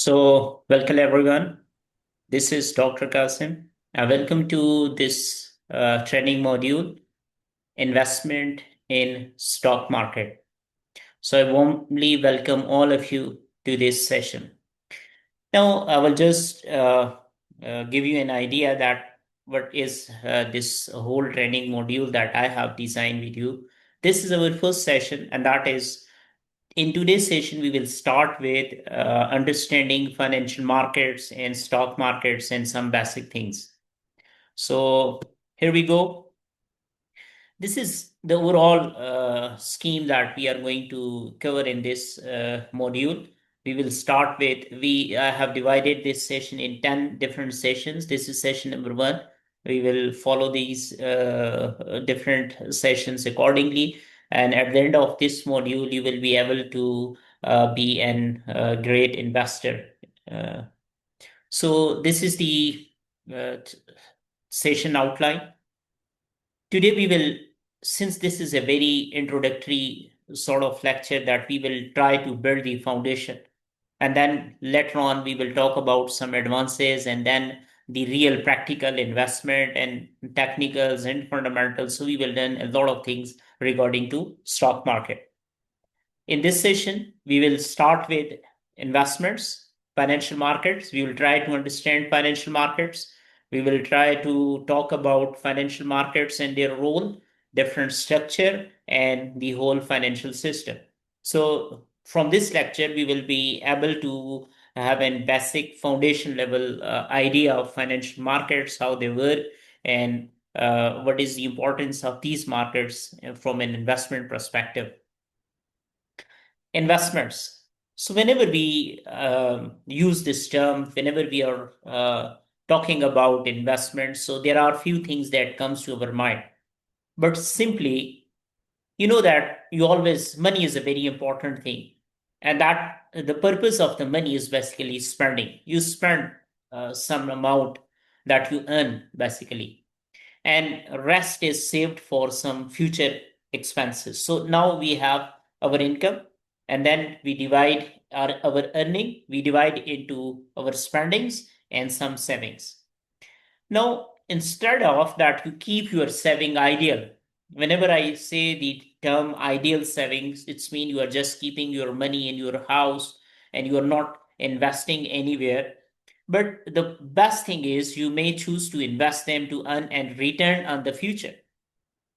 Welcome everyone. This is Dr. Kasim. Welcome to this training module, Investment in Stock Market. I warmly welcome all of you to this session. Now, I will just give you an idea that what is this whole training module that I have designed with you. This is our first session, and that is in today's session, we will start with understanding financial markets and stock markets and some basic things. So here we go. This is the overall scheme that we are going to cover in this module. We will start with, we have divided this session in 10 different sessions. This is session number one. We will follow these different sessions accordingly. And at the end of this module, you will be able to be an great investor. Uh, this is the session outline. Today we will, since this is a very introductory sort of lecture, that we will try to build the foundation. And then later on, we will talk about some advances and then the real practical investment and technicals and fundamentals. So we will learn a lot of things regarding to stock market. In this session, we will start with investments, financial markets. We will try to understand financial markets. We will try to talk about financial markets and their role, different structure, and the whole financial system. So from this lecture, we will be able to have a basic foundation level idea of financial markets, how they work, and what is the importance of these markets from an investment perspective. Investments. So whenever we use this term, whenever we are talking about investments, so there are a few things that comes to our mind. But simply, you know that you always, money is a very important thing. And that the purpose of the money is basically spending. You spend some amount that you earn basically. And rest is saved for some future expenses. So now we have our income, and then we divide our earning, we divide into our spendings and some savings. Now, instead of that, you keep your saving ideal. Whenever I say the term ideal savings, it's mean you are just keeping your money in your house and you are not investing anywhere. But the best thing is you may choose to invest them to earn and return on the future.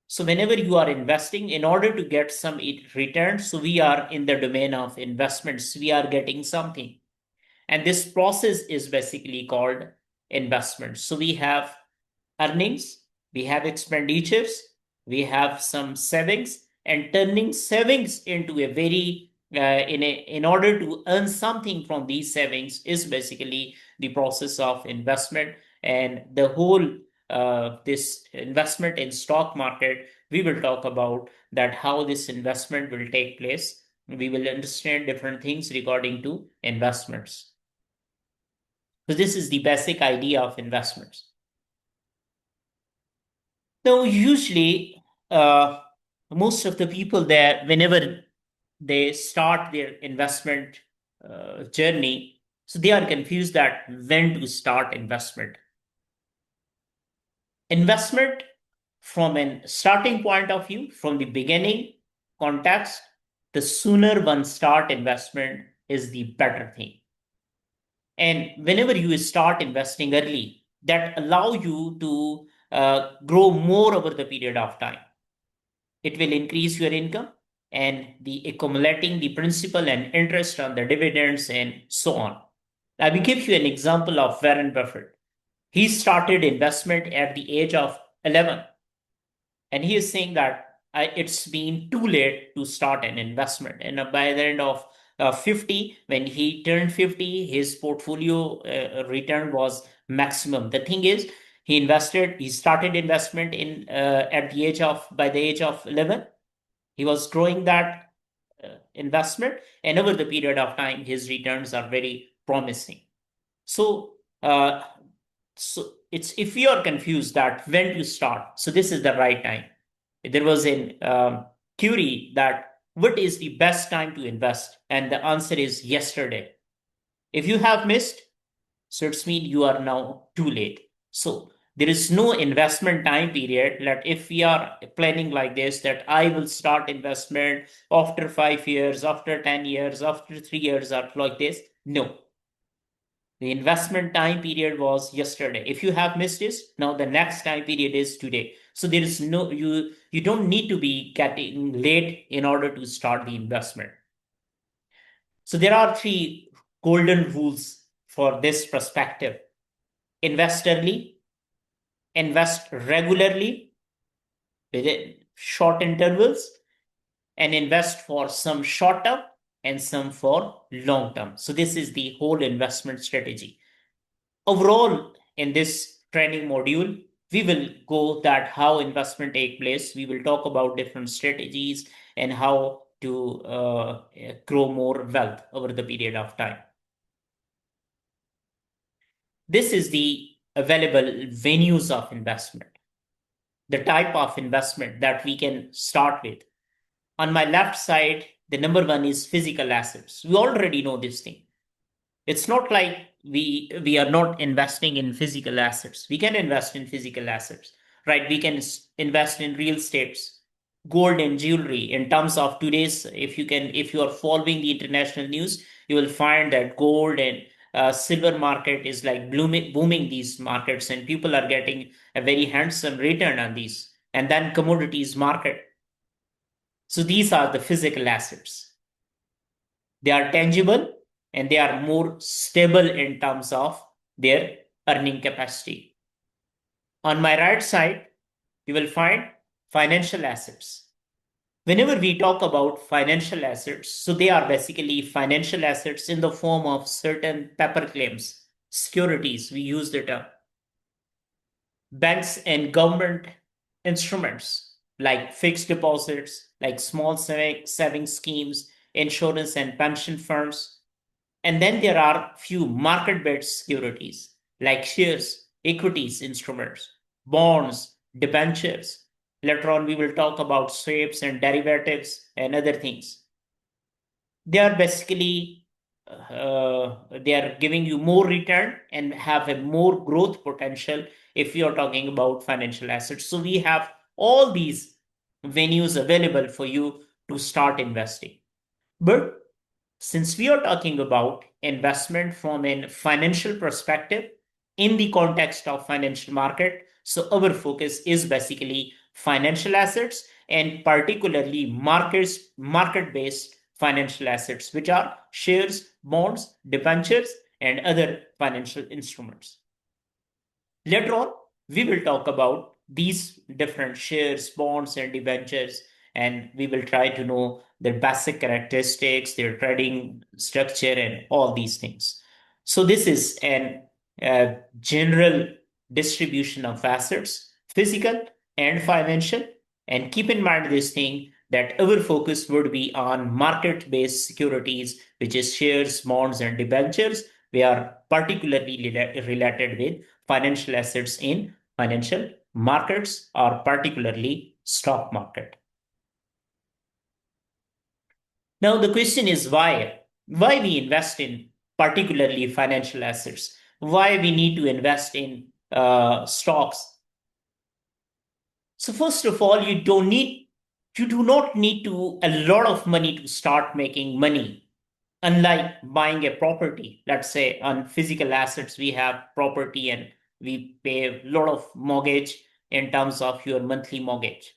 So whenever you are investing, in order to get some return, so we are in the domain of investments, we are getting something. And this process is basically called investment. So we have earnings, we have expenditures, we have some savings, and turning savings into a very in order to earn something from these savings is basically the process of investment. And the whole this investment in stock market, we will talk about that how this investment will take place. We will understand different things regarding to investments. So this is the basic idea of investments. Now, usually, most of the people there, whenever they start their investment journey, so they are confused that when to start investment. Investment from a starting point of view, from the beginning context, the sooner one start investment is the better thing. And whenever you start investing early, that allow you to grow more over the period of time. It will increase your income and the accumulating the principal and interest on the dividends and so on. I will give you an example of Warren Buffett. He started investment at the age of 11. And he is saying that it's been too late to start an investment. And by the end of 50, when he turned 50, his portfolio return was maximum. The thing is, he started investment in by the age of 11. He was growing that investment, and over the period of time, his returns are very promising. So, it's if you are confused that when to start, so this is the right time. There was an query that what is the best time to invest, and the answer is yesterday. If you have missed, so it's mean you are now too late. So there is no investment time period that if we are planning like this, that I will start investment after 5 years, after 10 years, after 3 years, or like this. No. The investment time period was yesterday. If you have missed this, now the next time period is today. So there is no, you don't need to be getting late in order to start the investment. So there are three golden rules for this perspective. Invest early, invest regularly within short intervals, and invest for some short term and some for long term. So this is the whole investment strategy. Overall, in this training module, we will go that how investment take place. We will talk about different strategies and how to grow more wealth over the period of time. This is the available venues of investment, the type of investment that we can start with. On my left side, the number one is physical assets. We already know this thing. It's not like we are not investing in physical assets. We can invest in physical assets, right? We can invest in real estates, gold and jewelry. In terms of today's, if you are following the international news, you will find that gold and silver market is like booming these markets, and people are getting a very handsome return on these. And then commodities market. So these are the physical assets. They are tangible and they are more stable in terms of their earning capacity. On my right side, you will find financial assets. Whenever we talk about financial assets, so they are basically financial assets in the form of certain paper claims, securities, we use the term. Banks and government instruments like fixed deposits, like small saving schemes, insurance and pension firms. And then there are few market-based securities like shares, equities instruments, bonds, debentures. Later on, we will talk about swaps and derivatives and other things. They are basically they are giving you more return and have a more growth potential if you are talking about financial assets. So we have all these venues available for you to start investing. But since we are talking about investment from a financial perspective in the context of financial market, so our focus is basically financial assets and particularly market-based financial assets, which are shares, bonds, debentures, and other financial instruments. Later on, we will talk about these different shares, bonds, and debentures, and we will try to know their basic characteristics, their trading structure, and all these things. So this is an general distribution of assets, physical and financial. And keep in mind this thing that our focus would be on market-based securities, which is shares, bonds, and debentures. We are particularly related with financial assets in financial markets or particularly stock market. Now the question is why? Why we invest in particularly financial assets? Why we need to invest in stocks? So first of all, you do not need to a lot of money to start making money. Unlike buying a property, let's say on physical assets, we have property and we pay a lot of mortgage in terms of your monthly mortgage.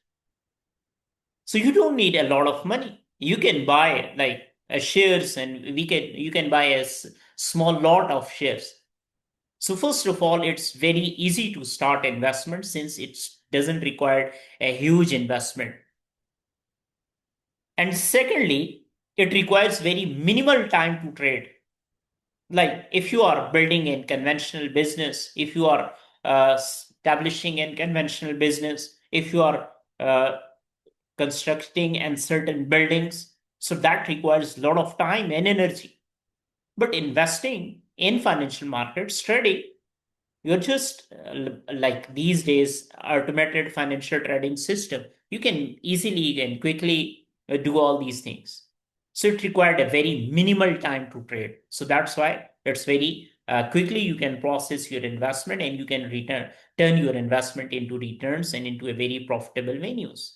So you don't need a lot of money. You can buy like shares and you can buy a small lot of shares. So first of all, it's very easy to start investment since it doesn't require a huge investment. And secondly, it requires very minimal time to trade. Like if you are building a conventional business, if you are establishing a conventional business, if you are constructing and certain buildings, so that requires a lot of time and energy. But investing in financial markets, trading, you're just like these days, automated financial trading system. You can easily and quickly do all these things. So it required a very minimal time to trade. So that's why it's very quickly you can process your investment and you can turn your investment into returns and into a very profitable venues.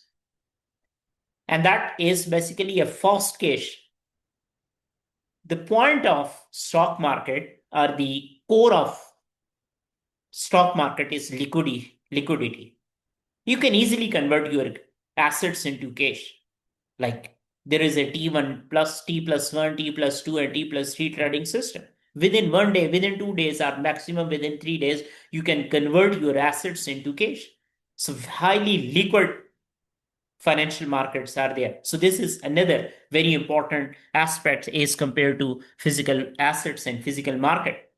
And that is basically a fast cash. The point of stock market or the core of stock market is liquidity. You can easily convert your assets into cash. Like there is a T1 plus T plus 1, T plus 2, and T plus 3 trading system. Within 1 day, within 2 days, or maximum within 3 days, you can convert your assets into cash. So highly liquid financial markets are there. So this is another very important aspect as compared to physical assets and physical market.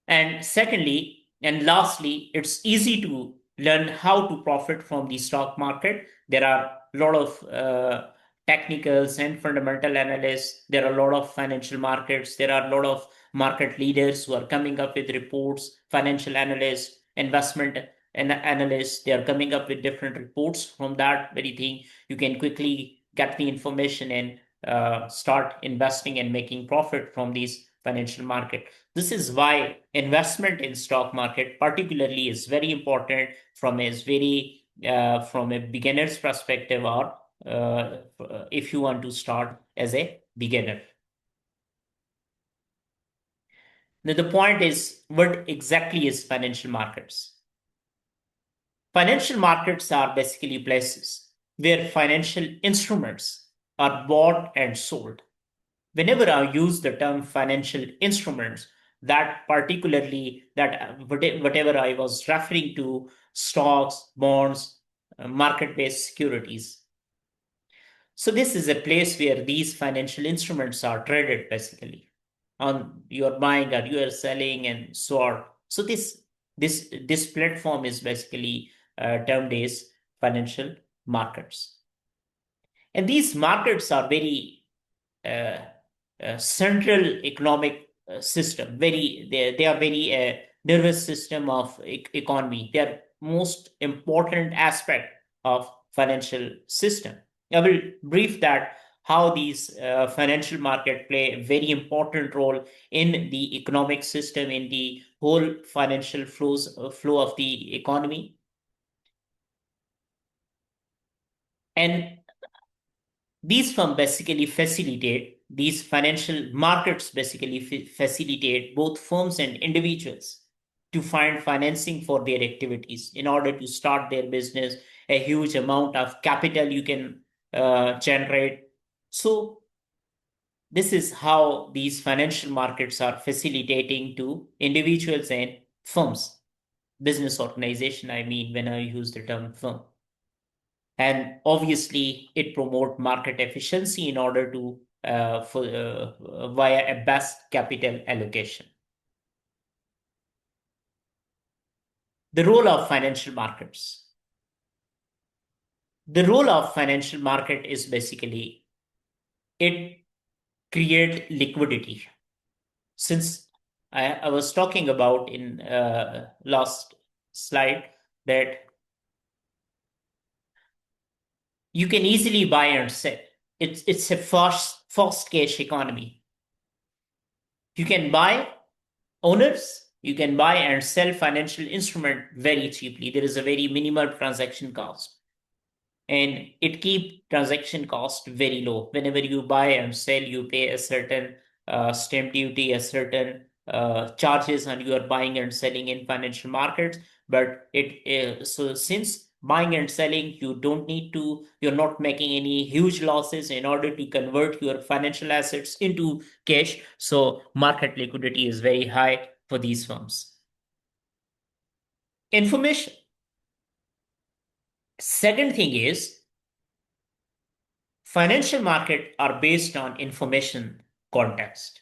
And secondly, and lastly, it's easy to learn how to profit from the stock market. There are a lot of technicals and fundamental analysts. There are a lot of financial markets. There are a lot of market leaders who are coming up with reports, financial analysts, investment and analysts. They are coming up with different reports. From that very thing, you can quickly get the information and start investing and making profit from these financial market. This is why investment in stock market particularly is very important from a beginner's perspective, or if you want to start as a beginner. Now the point is, what exactly is financial markets? Financial markets are basically places where financial instruments are bought and sold. Whenever I use the term financial instruments, that particularly that whatever I was referring to, stocks, bonds, market-based securities. So this is a place where these financial instruments are traded basically. On you're buying or you are selling and so on. So this platform is basically termed as financial markets. And these markets are very uh, central economic system. They are very nervous system of economy. They are most important aspect of financial system. I will brief that how these financial market play a very important role in the economic system, in the whole financial flow of the economy. And these firms basically facilitate, these financial markets basically facilitate both firms and individuals to find financing for their activities in order to start their business. A huge amount of capital you can generate. So this is how these financial markets are facilitating to individuals and firms, business organization, I mean, when I use the term firm. And obviously it promote market efficiency in order to via a best capital allocation. The role of financial markets. The role of financial market is basically it create liquidity. Since I was talking about in last slide that you can easily buy and sell. It's a fast cash economy. You can buy owners, you can buy and sell financial instrument very cheaply. There is a very minimal transaction cost, and it keep transaction cost very low. Whenever you buy and sell, you pay a certain stamp duty, a certain charges on your buying and selling in financial markets. But so since buying and selling, you're not making any huge losses in order to convert your financial assets into cash. So market liquidity is very high for these firms. Information. Second thing is, financial market are based on information context.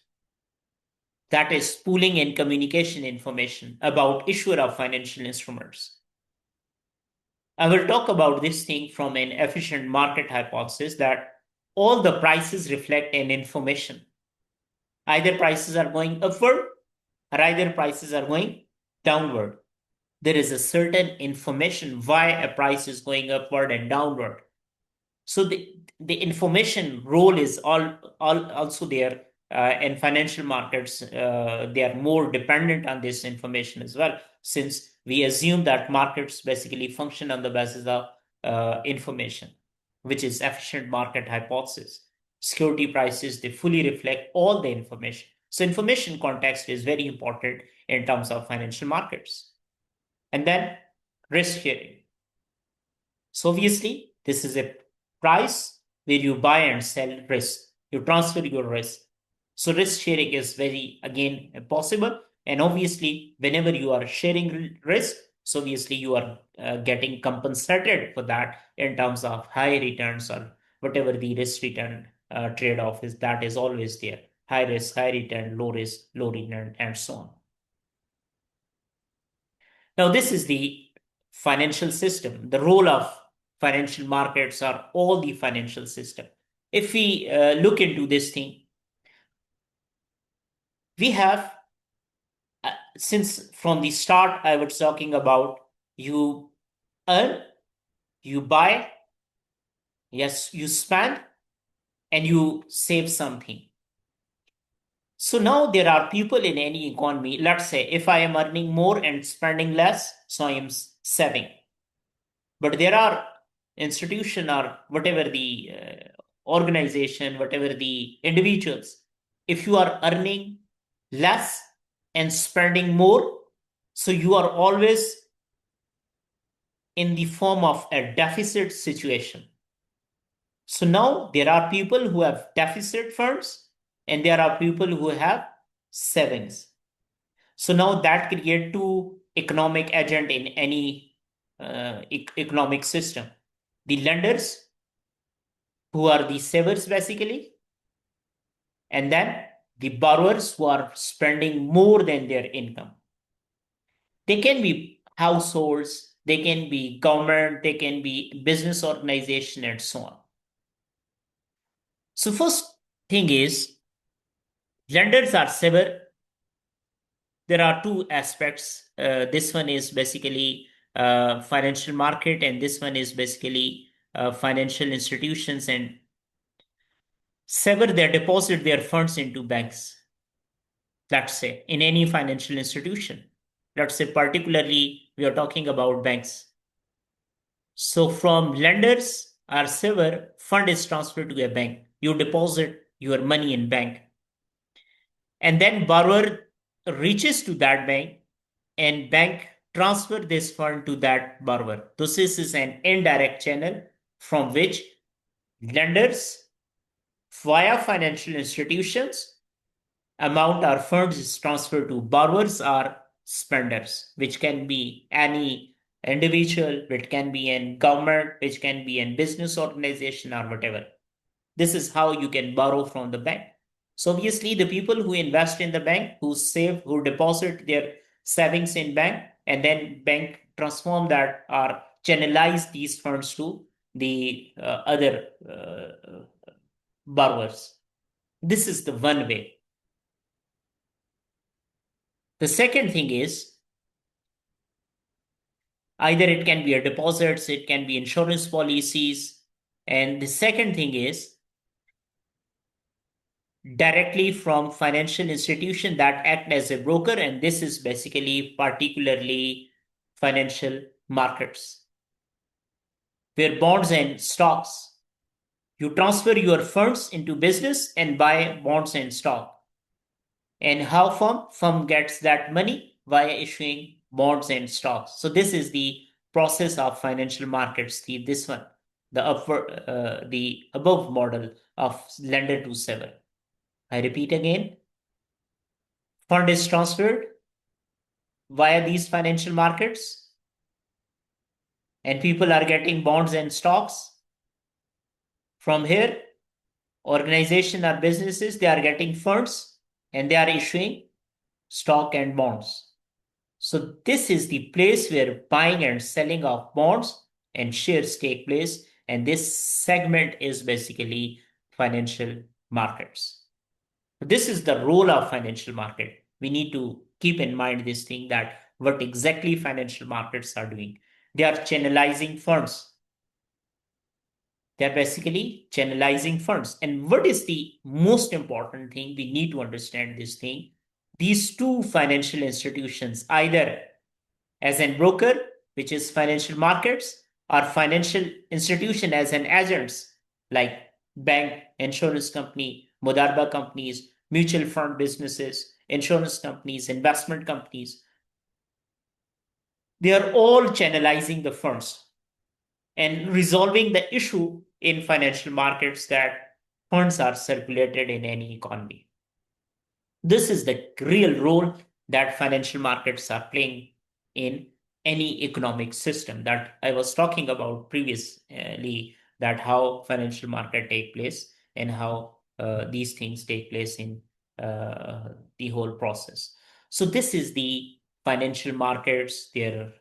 That is pooling and communication information about issuer of financial instruments. I will talk about this thing from an efficient market hypothesis that all the prices reflect an information. Either prices are going upward or either prices are going downward. There is a certain information why a price is going upward and downward. So the information role is all also there. In financial markets, they are more dependent on this information as well, since we assume that markets basically function on the basis of information, which is efficient market hypothesis. Security prices, they fully reflect all the information. So information context is very important in terms of financial markets. And then risk sharing. So obviously, this is a price where you buy and sell risk. You transfer your risk. So risk sharing is very, again, possible. And obviously, whenever you are sharing risk, so obviously you are getting compensated for that in terms of high returns or whatever the risk return trade-off is, that is always there. High risk, high return, low risk, low return, and so on. Now, this is the financial system. The role of financial markets are all the financial system. If we look into this thing, we have, since from the start, I was talking about you earn, you buy, yes, you spend, and you save something. So now there are people in any economy. Let's say if I am earning more and spending less, so I am saving. But there are institution or whatever the organization, whatever the individuals, if you are earning less and spending more, so you are always in the form of a deficit situation. So now there are people who have deficit funds and there are people who have savings. So now that create two economic agent in any economic system. The lenders, who are the savers basically, and then the borrowers who are spending more than their income. They can be households, they can be government, they can be business organization, and so on. So first thing is, lenders are saver. There are two aspects. This one is basically financial market, and this one is basically financial institutions, and sever their deposit their funds into banks. Let's say in any financial institution. Let's say particularly we are talking about banks. So from lenders or saver, fund is transferred to a bank. You deposit your money in bank. And then borrower reaches to that bank and bank transfer this fund to that borrower. So this is an indirect channel from which lenders via financial institutions amount or funds is transferred to borrowers or spenders, which can be any individual, which can be in government, which can be in business organization or whatever. This is how you can borrow from the bank. So obviously the people who invest in the bank, who save, who deposit their savings in bank, and then bank transform that or channelize these funds to the other borrowers. This is the one way. The second thing is, either it can be a deposits, it can be insurance policies. And the second thing is directly from financial institution that act as a broker. And this is basically particularly financial markets, where bonds and stocks, you transfer your funds into business and buy bonds and stock. And how firm gets that money? Via issuing bonds and stocks. So this is the process of financial markets. This one, the above model of lender to saver. I repeat again, fund is transferred via these financial markets, and people are getting bonds and stocks. From here, organization or businesses, they are getting funds and they are issuing stock and bonds. So this is the place where buying and selling of bonds and shares take place. And this segment is basically financial markets. This is the role of financial market. We need to keep in mind this thing, that what exactly financial markets are doing. They are channelizing funds. They're basically channelizing funds. And what is the most important thing? We need to understand this thing. These two financial institutions, either as a broker, which is financial markets, or financial institution as an agents like bank, insurance company, Modarba companies, mutual fund businesses, insurance companies, investment companies, they are all channelizing the funds and resolving the issue in financial markets that funds are circulated in any economy. This is the real role that financial markets are playing in any economic system that I was talking about previously, that how financial market take place and how these things take place in the whole process. So this is the financial markets, their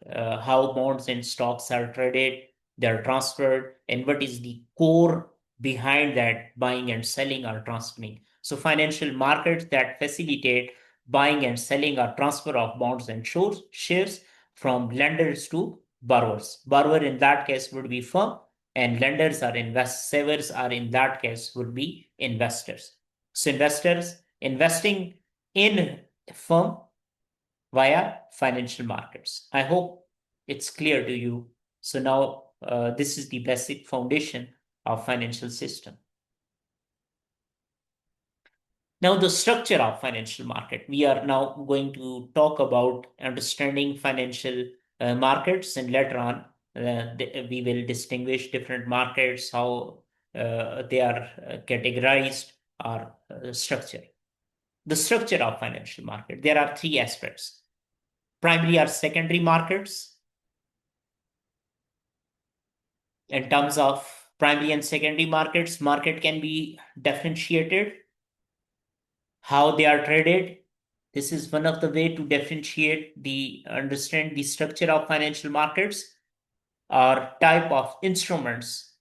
how bonds and stocks are traded, they're transferred, and what is the core behind that buying and selling or transferring. So financial markets that facilitate buying and selling or transfer of bonds and shares from lenders to borrowers. Borrower in that case would be firm, and lenders or savers are in that case would be investors. So investors investing in firm via financial markets. I hope it's clear to you. So now this is the basic foundation of financial system. Now, the structure of financial market. We are now going to talk about understanding financial markets, and later on, we will distinguish different markets, how they are categorized or structured. The structure of financial market. There are three aspects: primary or secondary markets. In terms of primary and secondary markets, market can be differentiated. How they are traded, this is one of the way to differentiate the understand the structure of financial markets or type of instruments.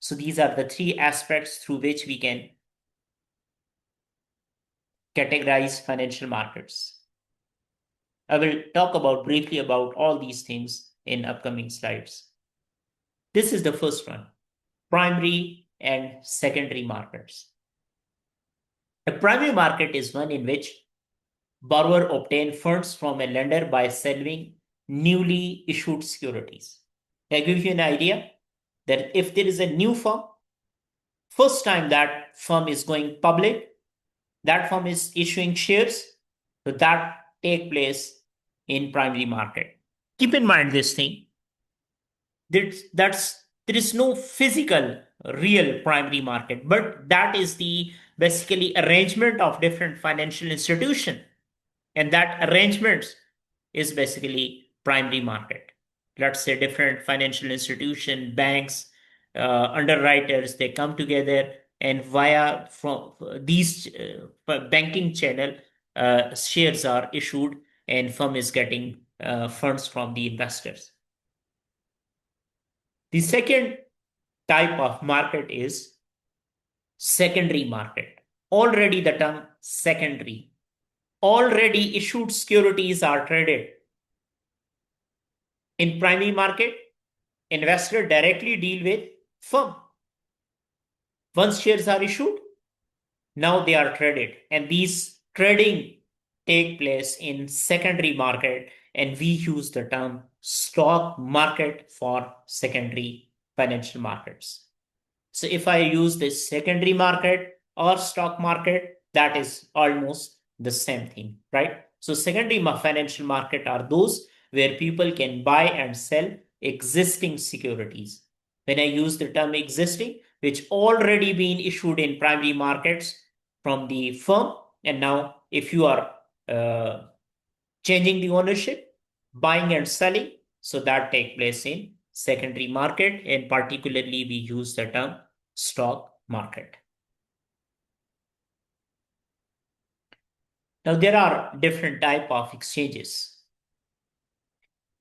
So these are the three aspects through which we can categorize financial markets. I will talk about briefly about all these things in upcoming slides. This is the first one: primary and secondary markets. A primary market is one in which borrower obtain funds from a lender by selling newly issued securities. I give you an idea that if there is a new firm, first time that firm is going public, that firm is issuing shares, so that take place in primary market. Keep in mind this thing. There is no physical real primary market, but that is the basically arrangement of different financial institution, and that arrangement is basically primary market. Let's say different financial institution, banks, underwriters, they come together, and via from these banking channel, shares are issued and firm is getting funds from the investors. The second type of market is secondary market. Already the term secondary. Already issued securities are traded. In primary market, investor directly deal with firm. Once shares are issued, now they are traded, and these trading take place in secondary market, and we use the term stock market for secondary financial markets. So if I use this secondary market or stock market, that is almost the same thing, right? So secondary financial market are those where people can buy and sell existing securities. When I use the term existing, which already been issued in primary markets from the firm, and now if you are changing the ownership, buying and selling, so that take place in secondary market, and particularly we use the term stock market. Now there are different type of exchanges: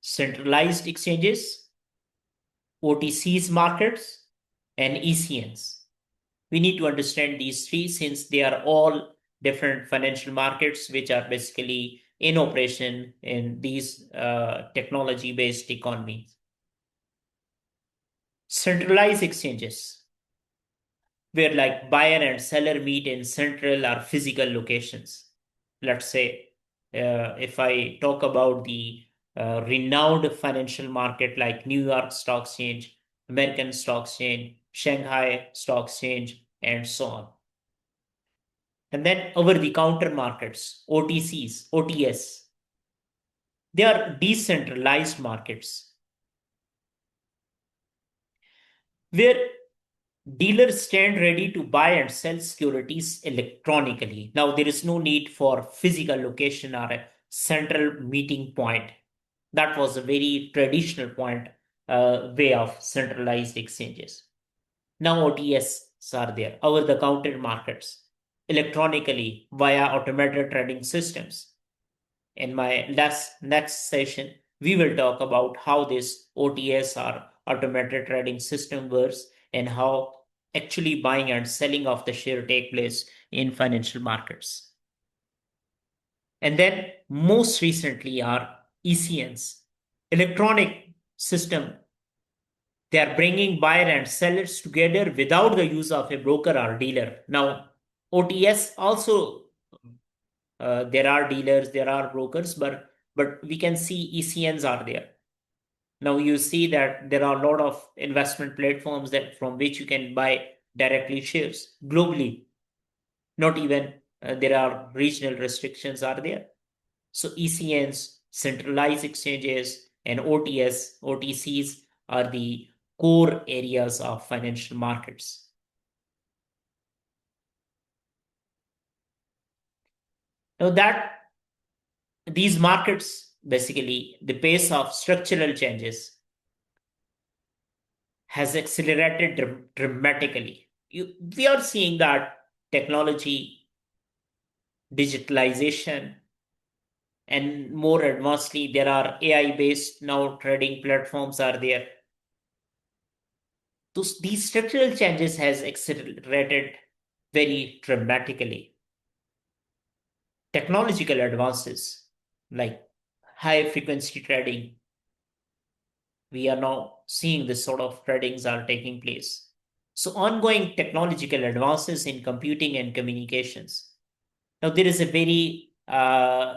centralized exchanges, OTCs markets, and ECNs. We need to understand these three since they are all different financial markets which are basically in operation in these technology-based economies. Centralized exchanges. where like buyer and seller meet in central or physical locations. Let's say, if I talk about the renowned financial market like New York Stock Exchange, American Stock Exchange, Shanghai Stock Exchange, and so on. And then over the counter markets, OTCs, OTS, they are decentralized markets where dealers stand ready to buy and sell securities electronically. Now, there is no need for physical location or a central meeting point. That was a very traditional way of centralized exchanges. Now, OTS are there, over the counter markets, electronically via automated trading systems. In my next session, we will talk about how this OTS or automated trading system works and how actually buying and selling of the share take place in financial markets. And then most recently are ECNs, electronic system. They are bringing buyer and sellers together without the use of a broker or dealer. Now, OTS also, there are dealers, there are brokers, but we can see ECNs are there. Now you see that there are a lot of investment platforms that from which you can buy directly shares globally. Not even there are regional restrictions are there. So ECNs, centralized exchanges, and OTS, OTCs are the core areas of financial markets. Now that these markets, basically the pace of structural changes has accelerated dramatically. We are seeing that technology, digitalization, and more advancedly, there are AI-based now trading platforms are there. These structural changes has accelerated very dramatically. Technological advances like high frequency trading, we are now seeing this sort of tradings are taking place. So ongoing technological advances in computing and communications. Now there is a very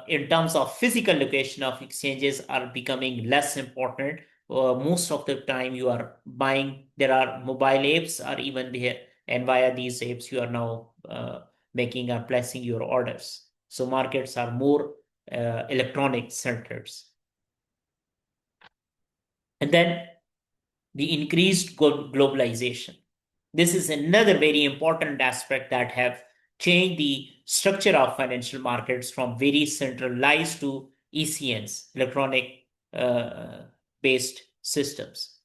in terms of physical location of exchanges are becoming less important. Most of the time you are buying, there are mobile apps are even there, and via these apps you are now making or placing your orders. So markets are more electronic centers. And then the increased globalization. This is another very important aspect that have changed the structure of financial markets from very centralized to ECNs, electronic based systems.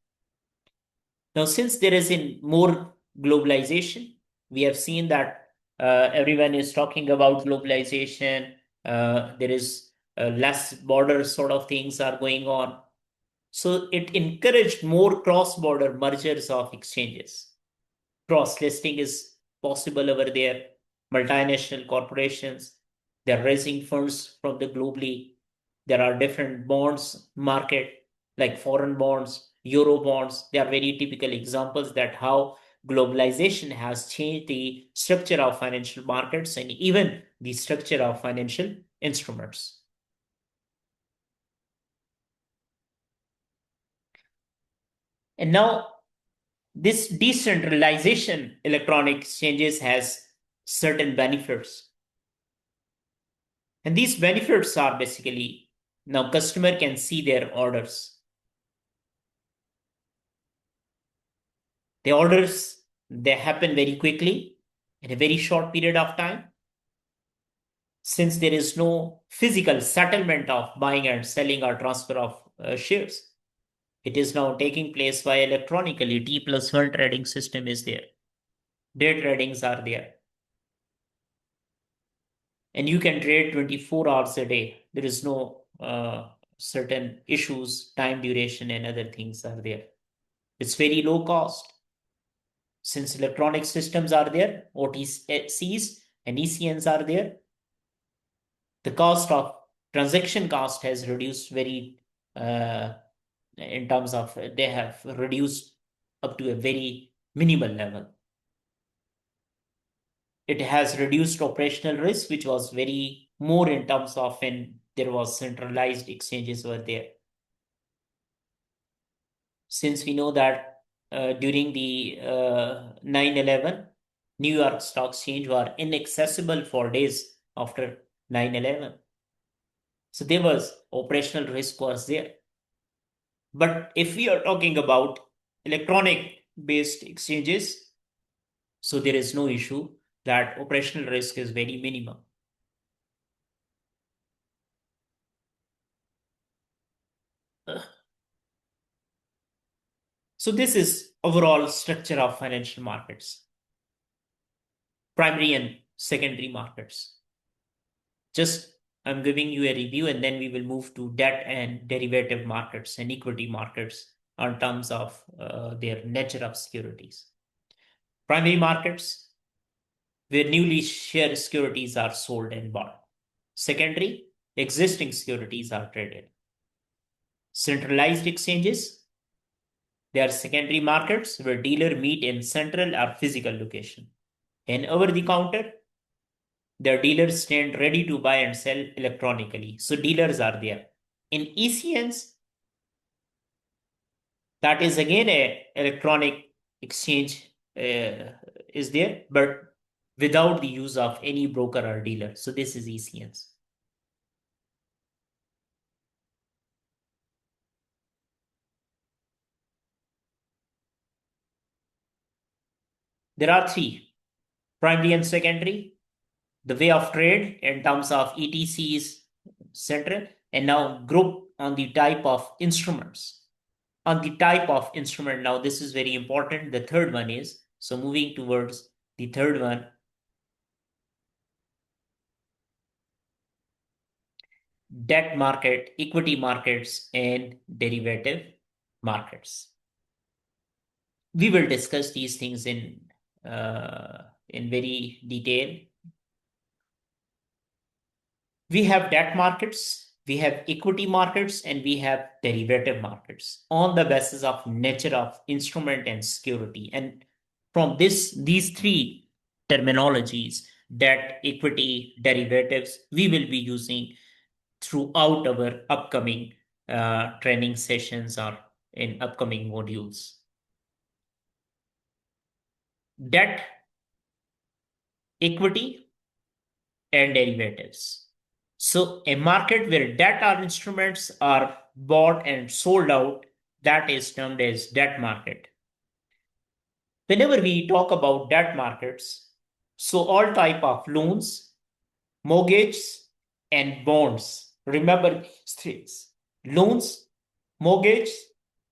Now, since there is in more globalization, we have seen that everyone is talking about globalization. There is less border sort of things are going on. So it encouraged more cross-border mergers of exchanges. Cross-listing is possible over there. Multinational corporations, they're raising funds from the globally. There are different bonds market, like foreign bonds, euro bonds. They are very typical examples that how globalization has changed the structure of financial markets and even the structure of financial instruments. And now this decentralization electronic exchanges has certain benefits. And these benefits are basically now customer can see their orders. The orders, they happen very quickly in a very short period of time. Since there is no physical settlement of buying and selling or transfer of shares, it is now taking place via electronically. T+1 trading system is there. Day tradings are there. And you can trade 24 hours a day. There is no certain issues, time duration, and other things are there. It's very low cost. Since electronic systems are there, OTCs and ECNs are there, the cost of transaction cost has reduced very in terms of they have reduced up to a very minimal level. It has reduced operational risk, which was very more in terms of when there was centralized exchanges were there. Since we know that during the 9/11, New York Stock Exchange were inaccessible for days after 9/11. So there was operational risk was there. But if we are talking about electronic based exchanges, so there is no issue that operational risk is very minimum. So this is overall structure of financial markets, primary and secondary markets. Just I'm giving you a review and then we will move to debt and derivative markets and equity markets on terms of their nature of securities. Primary markets, where newly shared securities are sold and bought. Secondary, existing securities are traded. Centralized exchanges, they are secondary markets where dealers meet in central or physical location. And over the counter, their dealers stand ready to buy and sell electronically. So dealers are there. In ECNs, that is again a electronic exchange is there, but without the use of any broker or dealer. So this is ECNs. There are three, primary and secondary. The way of trade in terms of ETC is central, and now group on the type of instruments. On the type of instrument, now this is very important. The third one is, so moving towards the third one, debt market, equity markets, and derivative markets. We will discuss these things in very detail. We have debt markets, we have equity markets, and we have derivative markets on the basis of nature of instrument and security. And from these three terminologies, debt, equity, derivatives, we will be using throughout our upcoming training sessions or in upcoming modules. Debt, equity, and derivatives. So a market where debt or instruments are bought and sold out, that is termed as debt market. Whenever we talk about debt markets, so all type of loans, mortgages, and bonds. Remember these things: loans, mortgage,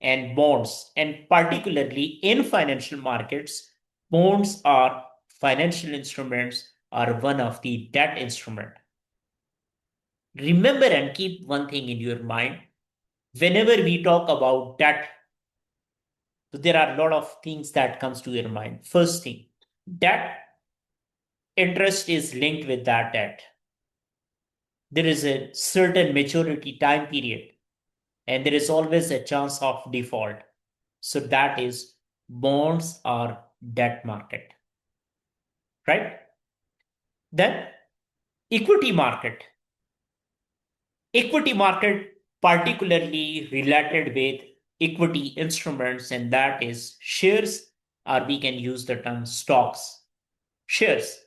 and bonds. And particularly in financial markets, bonds are financial instruments are one of the debt instrument. Remember and keep one thing in your mind. Whenever we talk about debt, so there are a lot of things that comes to your mind. First thing, debt, interest is linked with that debt. There is a certain maturity time period and there is always a chance of default. So that is bonds or debt market, right? Then equity market. Equity market particularly related with equity instruments, and that is shares, or we can use the term stocks. Shares.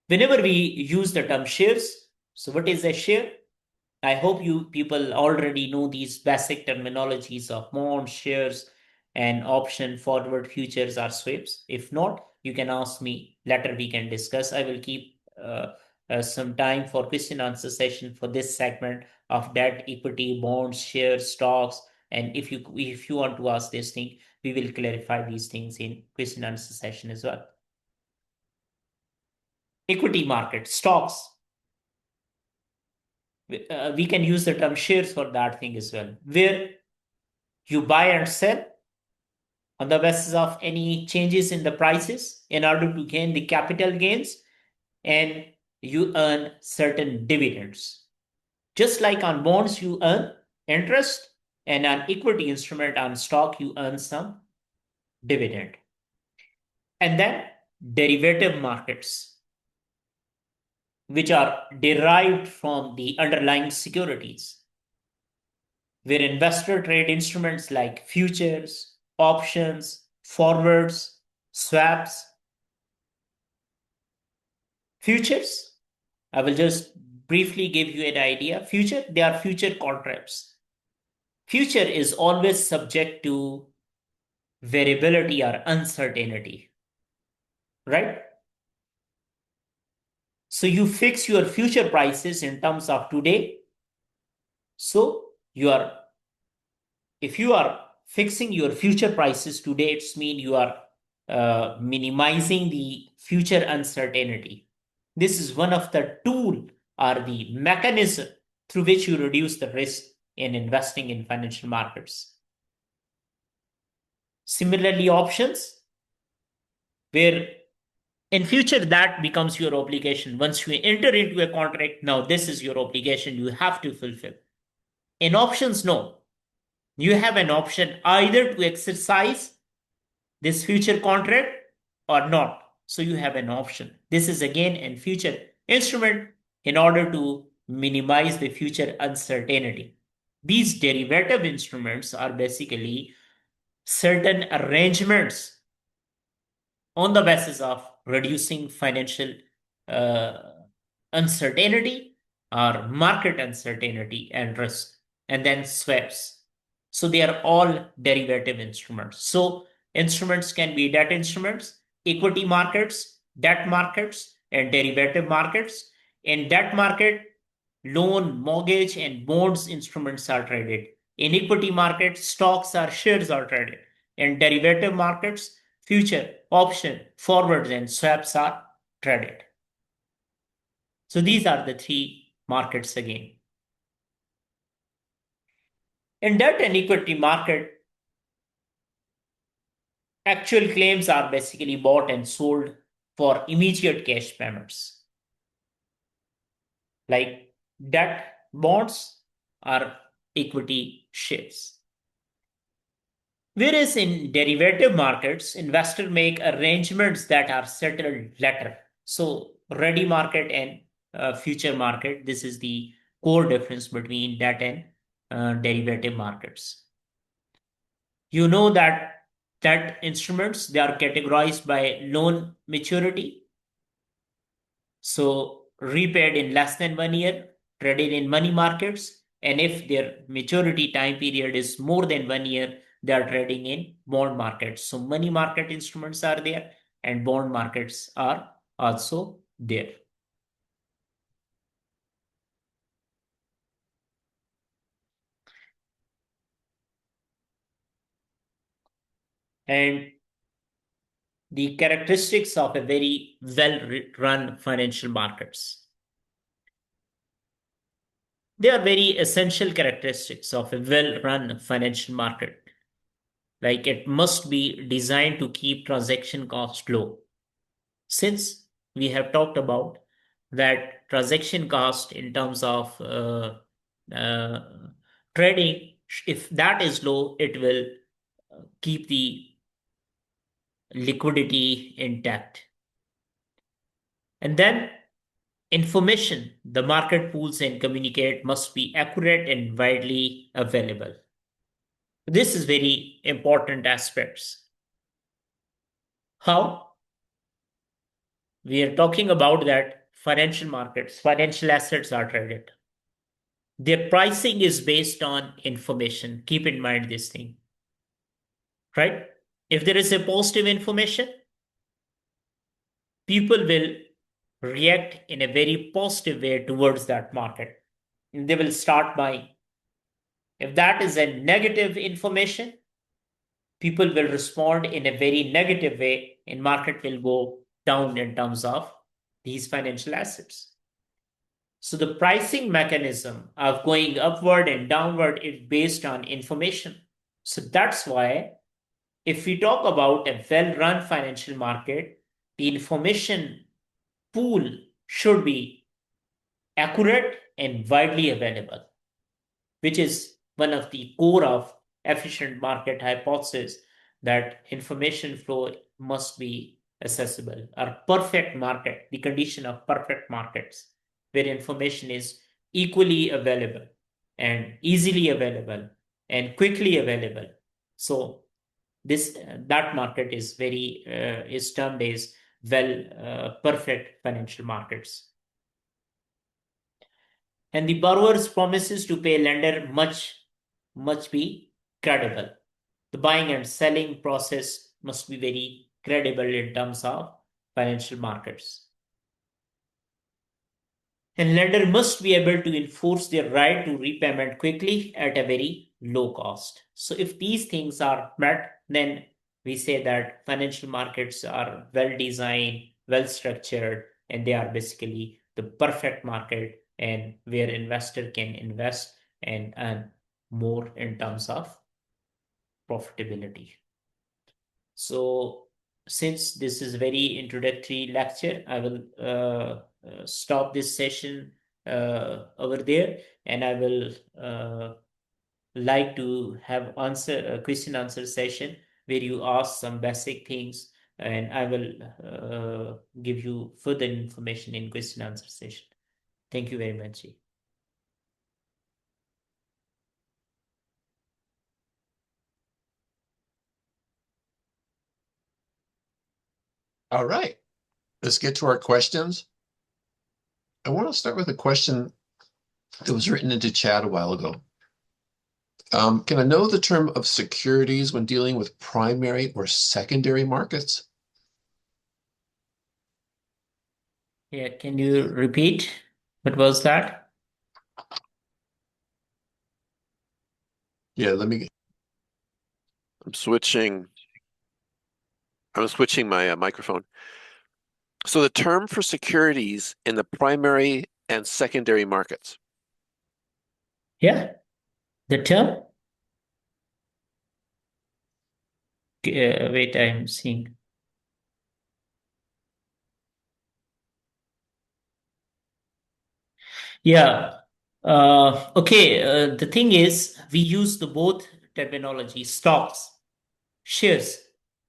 Whenever we use the term shares, so what is a share? I hope you people already know these basic terminologies of bonds, shares, and option, forward, futures, or swaps. If not, you can ask me later. We can discuss. I will keep some time for question answer session for this segment of debt, equity, bonds, shares, stocks. And if you want to ask this thing, we will clarify these things in question answer session as well. Equity market, stocks. We can use the term shares for that thing as well, where you buy and sell on the basis of any changes in the prices in order to gain the capital gains, and you earn certain dividends. Just like on bonds, you earn interest, and on equity instrument on stock, you earn some dividend. And then derivative markets, which are derived from the underlying securities, where investors trade instruments like futures, options, forwards, swaps. Futures, I will just briefly give you an idea. They are future contracts. Future is always subject to variability or uncertainty, right? So you fix your future prices in terms of today. So if you are fixing your future prices today, it's mean you are minimizing the future uncertainty. This is one of the tool or the mechanism through which you reduce the risk in investing in financial markets. Similarly, options, where in future that becomes your obligation. Once you enter into a contract, now this is your obligation, you have to fulfill. In options, no. You have an option either to exercise this future contract or not. So you have an option. This is again a future instrument in order to minimize the future uncertainty. These derivative instruments are basically certain arrangements on the basis of reducing financial uh, uncertainty or market uncertainty and risk, and then swaps. So they are all derivative instruments. So instruments can be debt instruments, equity markets, debt markets, and derivative markets. In debt market, loan, mortgage, and bonds instruments are traded. In equity markets, stocks or shares are traded. In derivative markets, future, option, forwards, and swaps are traded. So these are the three markets again. In debt and equity market, actual claims are basically bought and sold for immediate cash payments. Like debt bonds are equity shares. Whereas in derivative markets, investors make arrangements that are settled later. So ready market and future market, this is the core difference between debt and derivative markets. You know that debt instruments, they are categorized by loan maturity. So repaid in less than 1 year, traded in money markets, and if their maturity time period is more than 1 year, they are trading in bond markets. So money market instruments are there and bond markets are also there. And the characteristics of a very well run financial markets. They are very essential characteristics of a well run financial market. Like it must be designed to keep transaction cost low. Since we have talked about that transaction cost in terms of uh, trading, if that is low, it will keep the liquidity intact. And then information the market pools and communicate must be accurate and widely available. This is very important aspects. How? We are talking about that financial markets, financial assets are traded. Their pricing is based on information. Keep in mind this thing, right? If there is a positive information, people will react in a very positive way towards that market. And they will start buying. If that is a negative information, people will respond in a very negative way and market will go down in terms of these financial assets. So the pricing mechanism of going upward and downward is based on information. So that's why if we talk about a well-run financial market, the information pool should be accurate and widely available, which is one of the core of efficient market hypothesis that information flow must be accessible, or perfect market, the condition of perfect markets, where information is equally available and easily available and quickly available. So this that market is very is termed as perfect financial markets. And the borrower's promises to pay lender must be credible. The buying and selling process must be very credible in terms of financial markets. And lender must be able to enforce their right to repayment quickly at a very low cost. So if these things are met, then we say that financial markets are well designed, well structured, and they are basically the perfect market and where investor can invest and earn more in terms of profitability. So since this is a very introductory lecture, I will stop this session over there, and I will like to have a question answer session where you ask some basic things, and I will give you further information in question answer session. Thank you very much. All right, let's get to our questions. I want to start with a question that was written into chat a while ago. Can I know the term of securities when dealing with primary or secondary markets? Yeah, can you repeat? What was that? Yeah, I'm switching my microphone. So the term for securities in the primary and secondary markets. Yeah, the term. Wait, I'm seeing. Yeah. Okay. The thing is, we use the both terminology, stocks, shares.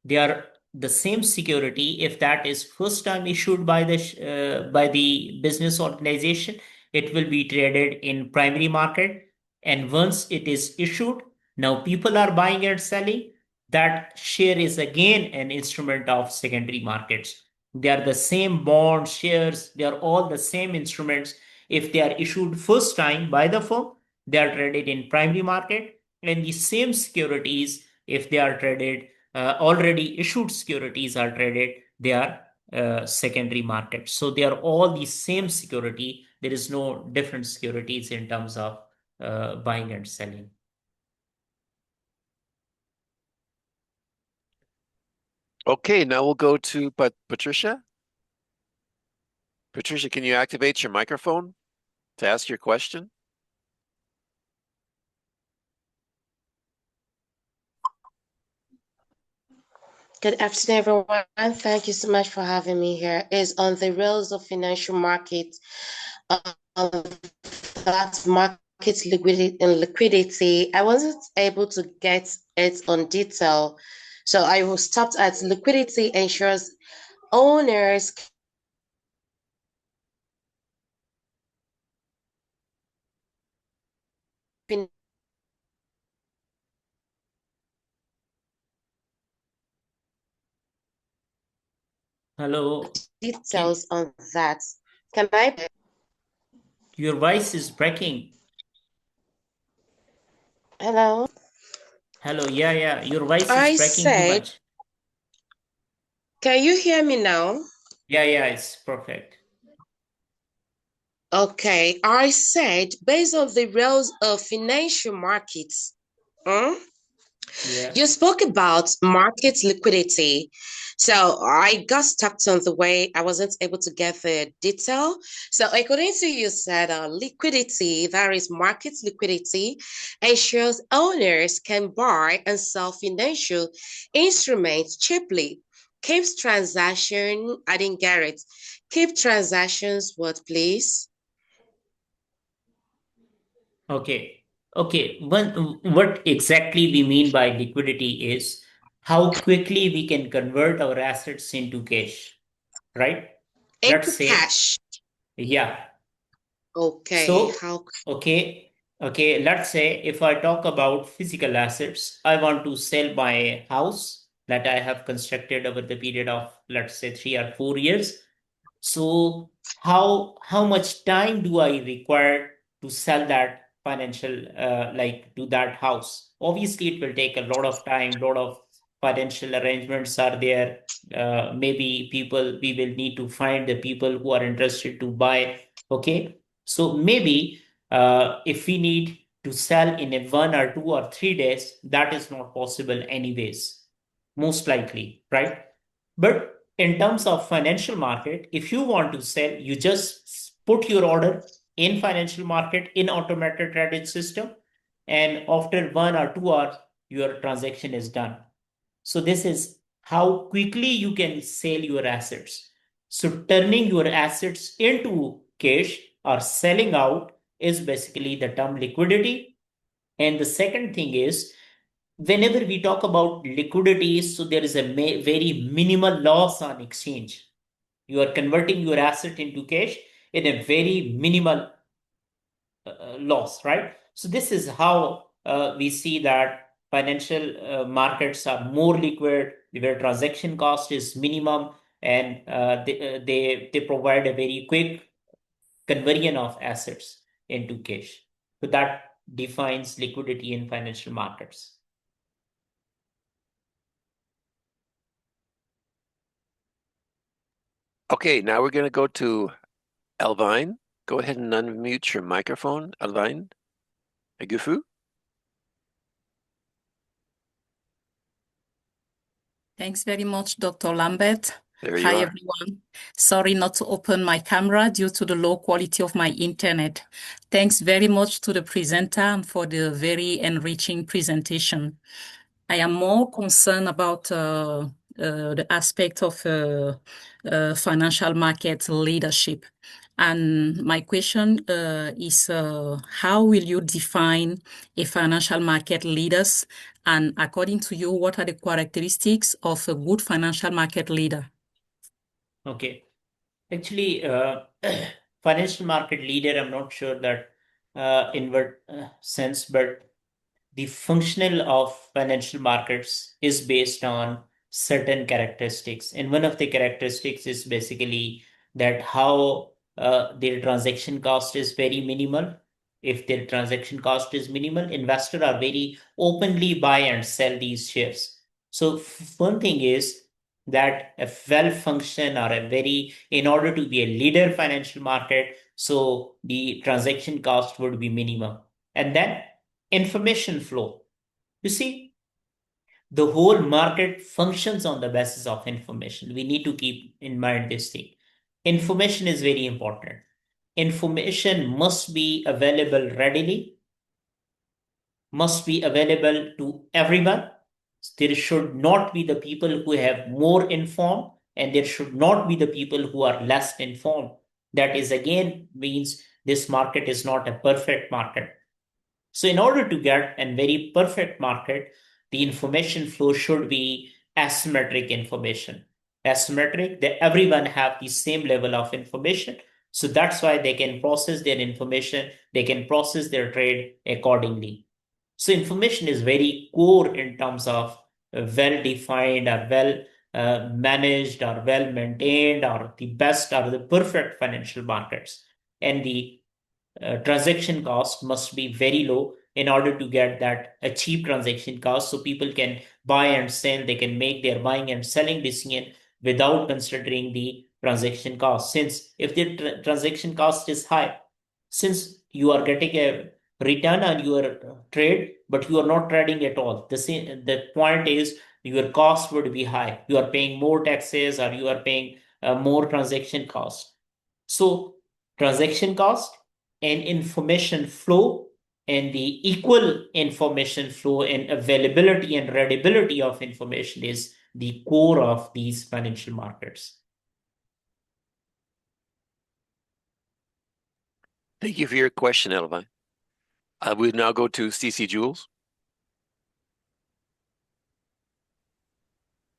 They are the same security. If that is first time issued by the business organization, it will be traded in primary market. And once it is issued, now people are buying and selling. That share is again an instrument of secondary markets. They are the same bonds, shares. They are all the same instruments. If they are issued first time by the firm, they are traded in primary market, and the same securities, if they are traded already issued securities are traded, they are secondary market. So they are all the same security. There is no different securities in terms of buying and selling. Okay, now we'll go to Patricia. Patricia, can you activate your microphone to ask your question? Good afternoon, everyone. Thank you so much for having me here. Is on the rails of financial markets, that market liquidity. I wasn't able to get it on detail, so I was stopped at liquidity ensures owners. Hello. Details on that. Can I? Your voice is breaking. Hello. Hello. Yeah. Your voice I is breaking too said, much. can you hear me now? Yeah. It's perfect. Okay, I said based on the rules of financial markets. Yeah. You spoke about market liquidity. So I got stuck on the way. I wasn't able to get the detail. So according to you said liquidity, that is market liquidity, ensures owners can buy and sell financial instruments cheaply. Keeps transaction, I didn't get it. Keep transactions what, please? Okay. What exactly we mean by liquidity is how quickly we can convert our assets into cash, right? Let's Into say, cash. yeah. Okay. So, okay, let's say if I talk about physical assets, I want to sell my house that I have constructed over the period of, let's say, 3 or 4 years. So how much time do I require to sell that financial like to that house? Obviously, it will take a lot of time, lot of financial arrangements are there. Maybe people we will need to find the people who are interested to buy. Okay, so maybe if we need to sell in a 1 or 2 or 3 days, that is not possible anyways, most likely, right? But in terms of financial market, if you want to sell, you just put your order in financial market in automated trading system, and after 1 or 2 hours, your transaction is done. So this is how quickly you can sell your assets. So turning your assets into cash or selling out is basically the term liquidity. And the second thing is, whenever we talk about liquidity, so there is a very minimal loss on exchange. You are converting your asset into cash in a very minimal loss, right? So this is how we see that financial markets are more liquid, where transaction cost is minimum, and they provide a very quick conversion of assets into cash. So that defines liquidity in financial markets. Okay, now we're going to go to Elvine. Go ahead and unmute your microphone, Elvine Egufu. Thanks very much, Dr. Lambert. There you Hi, are. everyone. Sorry not to open my camera due to the low quality of my internet. Thanks very much to the presenter and for the very enriching presentation. I am more concerned about the aspect of financial market leadership. And my question is, how will you define a financial market leaders? And according to you, what are the characteristics of a good financial market leader? Okay. Actually, financial market leader, I'm not sure that in what sense, but the functional of financial markets is based on certain characteristics. And one of the characteristics is basically that how their transaction cost is very minimal. If their transaction cost is minimal, investors are very openly buy and sell these shares. So one thing is that a well function or a very, in order to be a leader financial market, so the transaction cost would be minimum. And then information flow. You see, the whole market functions on the basis of information. We need to keep in mind this thing. Information is very important. Information must be available readily, must be available to everyone. There should not be the people who have more informed, and there should not be the people who are less informed. That is again means this market is not a perfect market. So in order to get a very perfect market, the information flow should be asymmetric information. Asymmetric, that everyone have the same level of information. So that's why they can process their information, they can process their trade accordingly. So information is very core in terms of well-defined or well managed or well maintained or the best or the perfect financial markets. And the transaction cost must be very low in order to get that a cheap transaction cost, so people can buy and sell, they can make their buying and selling decision without considering the transaction cost. Since if the transaction cost is high, since you are getting a return on your trade but you are not trading at all, the point is your cost would be high, you are paying more taxes or you are paying more transaction cost. So transaction cost and information flow and the equal information flow and availability and readability of information is the core of these financial markets. Thank you for your question, Elvine. We now go to CC Jules.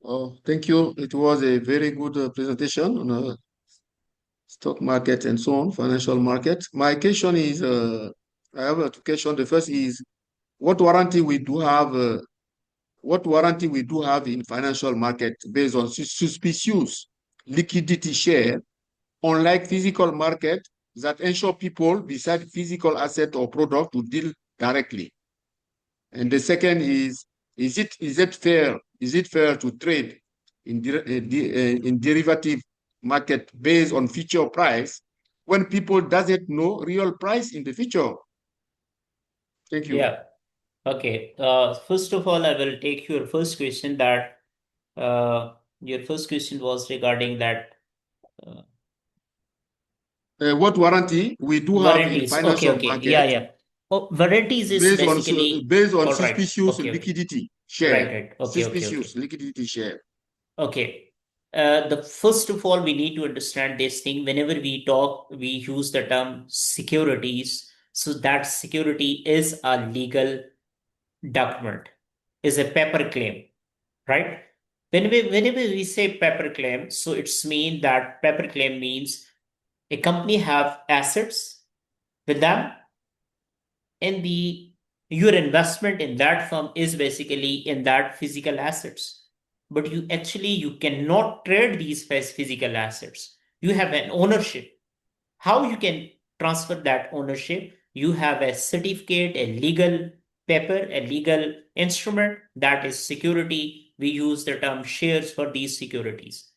Oh, thank you. It was a very good presentation on stock market and so on, financial market. My question is, I have two questions. The first is, what warranty we do have? What warranty we do have in financial market based on suspicious liquidity share, unlike physical market that ensure people beside physical asset or product to deal directly. And the second is it fair? Is it fair to trade in derivative market based on future price when people doesn't know real price in the future? Thank you. Yeah. Okay. First of all, I will take your first question that your first question was regarding that uh, What warranty we do have in warranties. Okay, financial okay. market Yeah, yeah. Oh, warranties is basically based on all right. suspicious Okay, okay. liquidity Right, share. right. Okay, okay, Suspicious okay. liquidity share. Okay. The first of all, we need to understand this thing. Whenever we talk, we use the term securities. So that security is a legal document, is a paper claim, right? Whenever we say paper claim, so it's mean that paper claim means a company have assets with them, and your investment in that firm is basically in that physical assets. But you cannot trade these physical assets. You have an ownership. How you can transfer that ownership? You have a certificate, a legal paper, a legal instrument that is security. We use the term shares for these securities.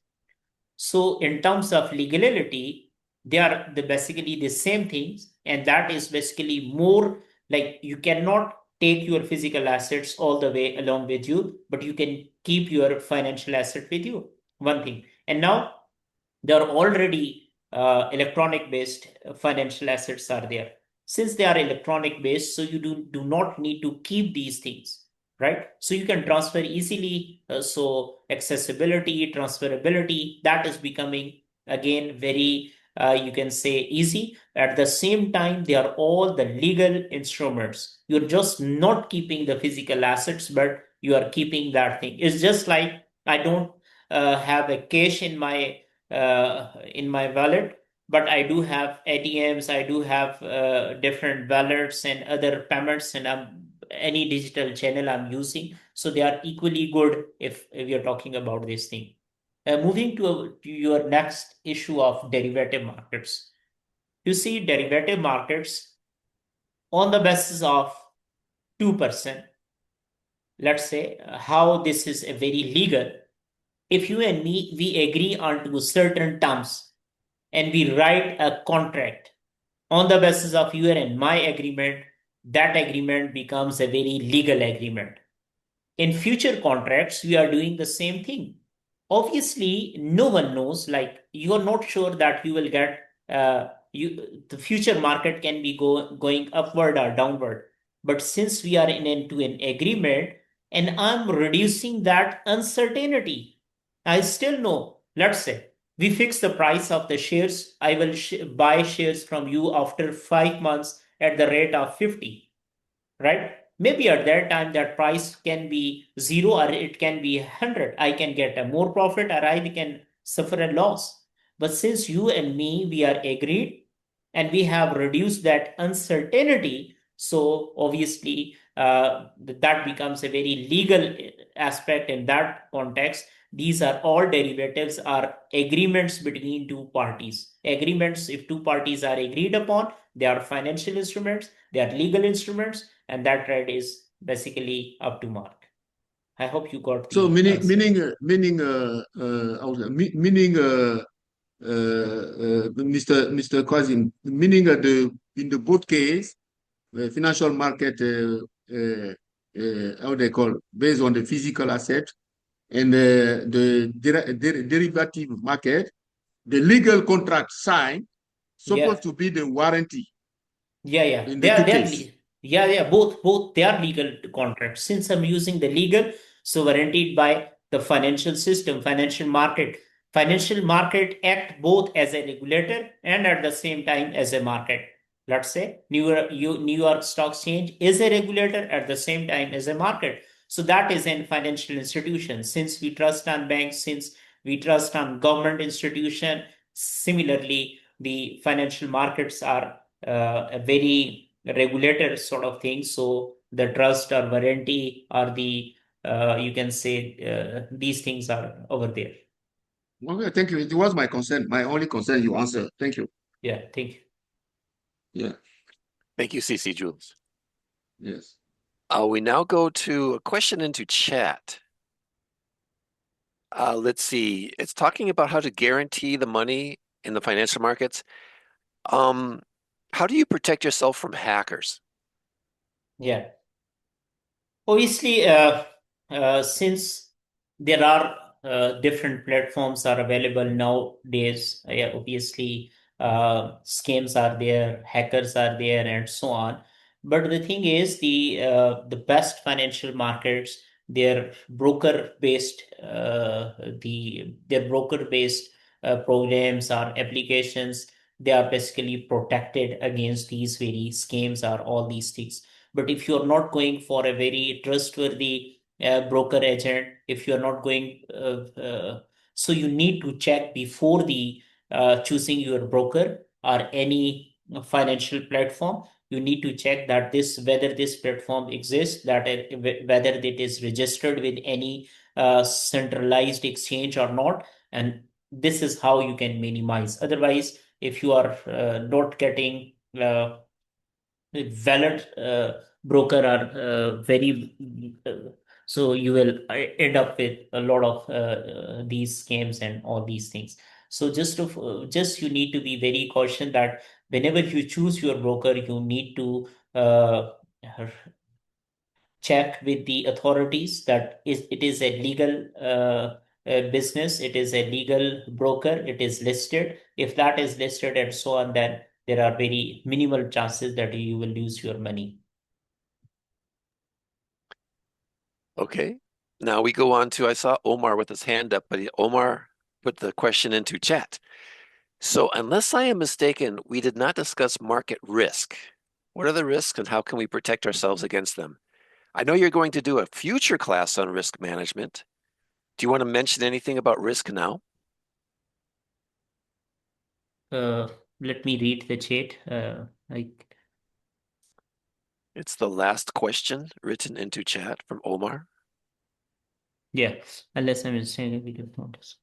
So in terms of legality, they are basically the same things, and that is basically more like you cannot take your physical assets all the way along with you, but you can keep your financial asset with you. One thing. And now there are already electronic based financial assets are there. Since they are electronic based, so you do not need to keep these things, right? So you can transfer easily. So accessibility, transferability, that is becoming again very you can say easy. At the same time, they are all the legal instruments. You're just not keeping the physical assets, but you are keeping that thing. It's just like I don't have a cash in my wallet, but I do have ATMs, I do have different wallets and other payments, and any digital channel I'm using. So they are equally good if you're talking about this thing. Moving to your next issue of derivative markets. You see, derivative markets on the basis of 2%, let's say, how this is a very legal. If you and me, we agree on to certain terms and we write a contract on the basis of your and my agreement, that agreement becomes a very legal agreement. In future contracts, we are doing the same thing. Obviously, no one knows, like you are not sure that you will get the future market can be going upward or downward. But since we are into an agreement and I'm reducing that uncertainty, I still know, let's say, we fix the price of the shares. I will buy shares from you after 5 months at the rate of 50, right? Maybe at that time that price can be 0 or it can be 100. I can get a more profit or I can suffer a loss. But since you and me, we are agreed and we have reduced that uncertainty, so obviously that becomes a very legal aspect in that context. These are all derivatives are agreements between two parties. Agreements, if two parties are agreed upon, they are financial instruments, they are legal instruments, and that trade is basically up to mark. I hope you got the So answer. Mr. Kazim, meaning in the both case, financial market, how they call, based on the physical asset, and the derivative market, the legal contract signed supposed to be the warranty. Yeah. In They the are two cases. both they are legal contracts. Since I'm using the legal, so warranted by the financial system, financial market. Financial market act both as a regulator and at the same time as a market. Let's say New York Stock Exchange is a regulator at the same time as a market. So that is in financial institutions. Since we trust on banks, since we trust on government institution, similarly, the financial markets are a very regulated sort of thing. So the trust or warranty or the you can say these things are over there. Okay, thank you. It was my concern, my only concern you answered. Thank you. Yeah, thank you. Yeah, Thank you, CC Jules. yes. We now go to a question into chat. Let's see. It's talking about how to guarantee the money in the financial markets. How do you protect yourself from hackers? Yeah. Obviously, since there are different platforms are available nowadays, yeah, obviously scams are there, hackers are there, and so on. But the thing is, the best financial markets, their broker-based their broker-based programs or applications, they are basically protected against these very scams or all these things. But if you're not going for a very trustworthy broker agent, if you're not going, so you need to check before the choosing your broker or any financial platform. You need to check that this whether this platform exists, that whether it is registered with any centralized exchange or not, and this is how you can minimize. Otherwise, if you are not getting valid broker are very so you will end up with a lot of these scams and all these things. So just you need to be very cautious that whenever you choose your broker, you need to check with the authorities that it is a legal business, it is a legal broker, it is listed. If that is listed and so on, then there are very minimal chances that you will lose your money. Okay. Now we go on to, I saw Omar with his hand up, but Omar put the question into chat. So unless I am mistaken, we did not discuss market risk. What are the risks and how can we protect ourselves against them? I know you're going to do a future class on risk management. Do you want to mention anything about risk now? Let me read the chat. It's the last question written into chat from Omar. Yeah, unless I'm mistaken, we don't notice.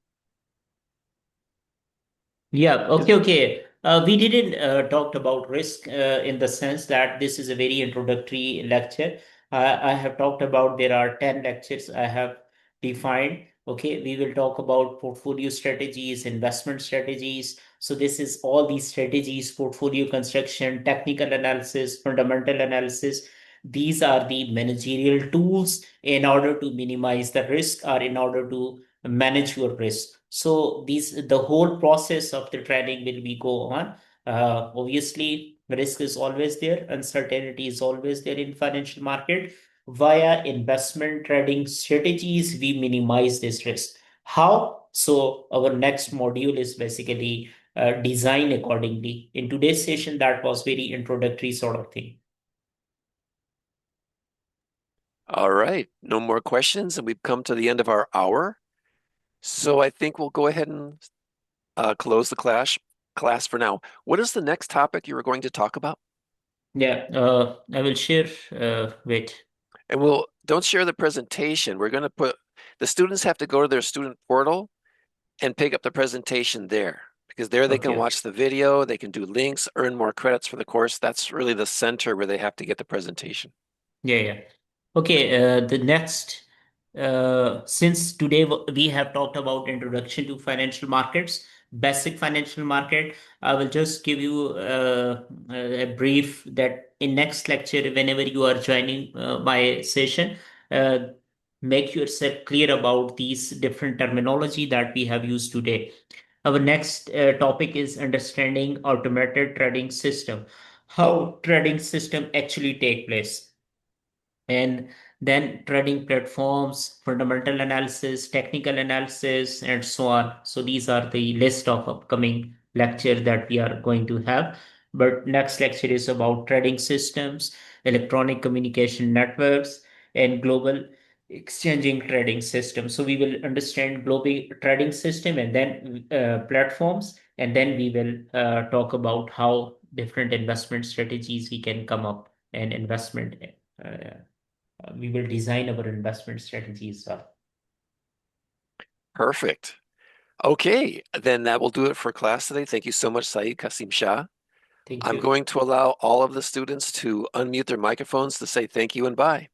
Yeah, okay. We didn't talk about risk in the sense that this is a very introductory lecture. I have talked about there are 10 lectures I have defined. Okay, we will talk about portfolio strategies, investment strategies. So this is all these strategies, portfolio construction, technical analysis, fundamental analysis. These are the managerial tools in order to minimize the risk or in order to manage your risk. So the whole process of the training will be go on. Obviously, risk is always there, uncertainty is always there in financial market. Via investment trading strategies, we minimize this risk. How? So our next module is basically design accordingly. In today's session, that was very introductory sort of thing. All right, no more questions, and we've come to the end of our hour. So I think we'll go ahead and close the class for now. What is the next topic you were going to talk about? Yeah, I will share. Wait. And don't share the presentation. We're going to put the students have to go to their student portal and pick up the presentation there, because there they can Okay. watch the video, they can do links, earn more credits for the course. That's really the center where they have to get the presentation. Yeah. Okay, the next, since today we have talked about introduction to financial markets, basic financial market, I will just give you a brief that in next lecture, whenever you are joining my session, uh, make yourself clear about these different terminology that we have used today. Our next topic is understanding automated trading system, how trading system actually take place, and then trading platforms, fundamental analysis, technical analysis, and so on. So these are the list of upcoming lecture that we are going to have. But next lecture is about trading systems, electronic communication networks, and global exchanging trading system. So we will understand global trading system and then platforms, and then we will talk about how different investment strategies we can come up and investment. We will design our investment strategies. Perfect. Okay, then that will do it for class today. Thank you so much, Saeed Kasim Shah. Thank I'm you. going to allow all of the students to unmute their microphones to say thank you and bye.